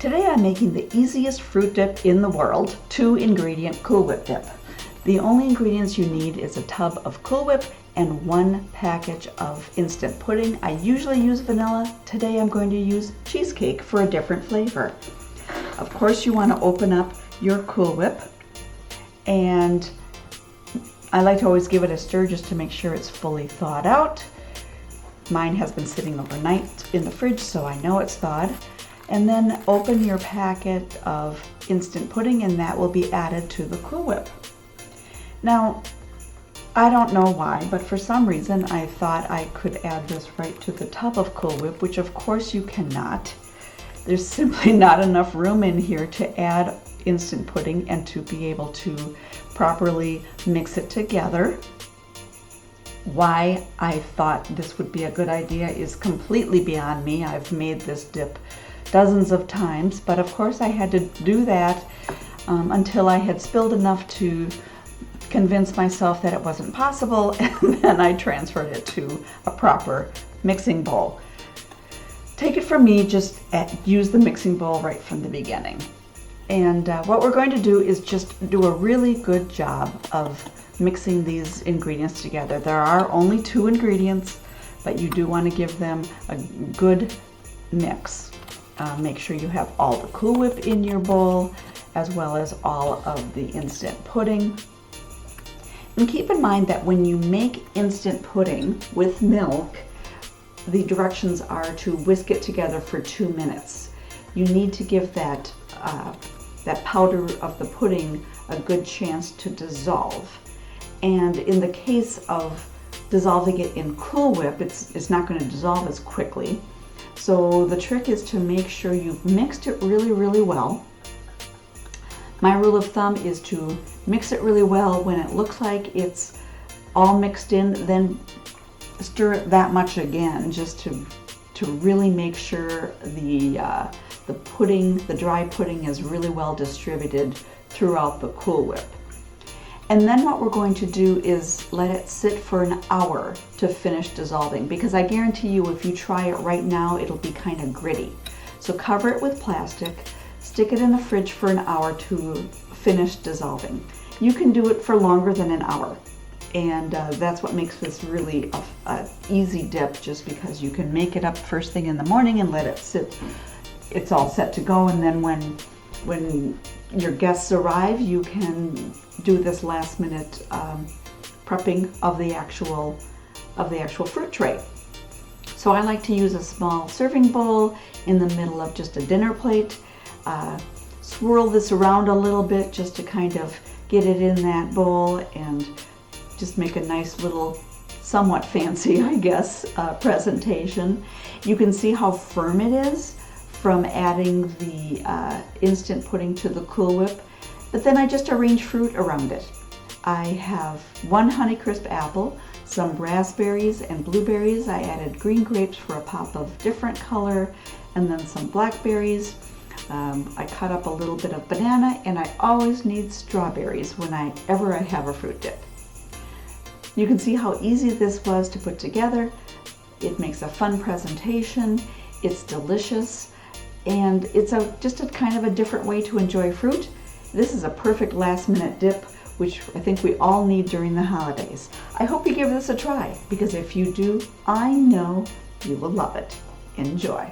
Today I'm making the easiest fruit dip in the world, 2-ingredient Cool Whip dip. The only ingredients you need is a tub of Cool Whip and 1 package of instant pudding. I usually use vanilla. Today I'm going to use cheesecake for a different flavor. Of course you want to open up your Cool Whip, and I like to always give it a stir just to make sure it's fully thawed out. Mine has been sitting overnight in the fridge, so I know it's thawed. And then open your packet of instant pudding, and that will be added to the Cool Whip. Now, I don't know why, but for some reason I thought I could add this right to the tub of Cool Whip, which of course you cannot. There's simply not enough room in here to add instant pudding and to be able to properly mix it together. Why I thought this would be a good idea is completely beyond me. I've made this dip dozens of times, but of course I had to do that until I had spilled enough to convince myself that it wasn't possible, and then I transferred it to a proper mixing bowl. Take it from me, just use the mixing bowl right from the beginning. And what we're going to do is just do a really good job of mixing these ingredients together. There are only 2 ingredients, but you do want to give them a good mix. Make sure you have all the Cool Whip in your bowl, as well as all of the instant pudding. And keep in mind that when you make instant pudding with milk, the directions are to whisk it together for 2 minutes. You need to give that powder of the pudding a good chance to dissolve. And in the case of dissolving it in Cool Whip, it's not going to dissolve as quickly. So the trick is to make sure you've mixed it really, really well. My rule of thumb is to mix it really well. When it looks like it's all mixed in, then stir it that much again, just to really make sure the pudding, the dry pudding, is really well distributed throughout the Cool Whip. And then what we're going to do is let it sit for an hour to finish dissolving, because I guarantee you if you try it right now, it'll be kind of gritty. So cover it with plastic, stick it in the fridge for an hour to finish dissolving. You can do it for longer than an hour, and that's what makes this really a easy dip, just because you can make it up first thing in the morning and let it sit. It's all set to go, and then when your guests arrive, you can do this last minute prepping of the actual fruit tray. So I like to use a small serving bowl in the middle of just a dinner plate. Swirl this around a little bit just to kind of get it in that bowl and just make a nice little, somewhat fancy, I guess, presentation. You can see how firm it is from adding the instant pudding to the Cool Whip. But then I just arrange fruit around it. I have 1 Honeycrisp apple, some raspberries and blueberries. I added green grapes for a pop of different color, and then some blackberries. I cut up a little bit of banana, and I always need strawberries whenever I have a fruit dip. You can see how easy this was to put together. It makes a fun presentation. It's delicious, and it's just a kind of a different way to enjoy fruit. This is a perfect last-minute dip, which I think we all need during the holidays. I hope you give this a try, because if you do, I know you will love it. Enjoy.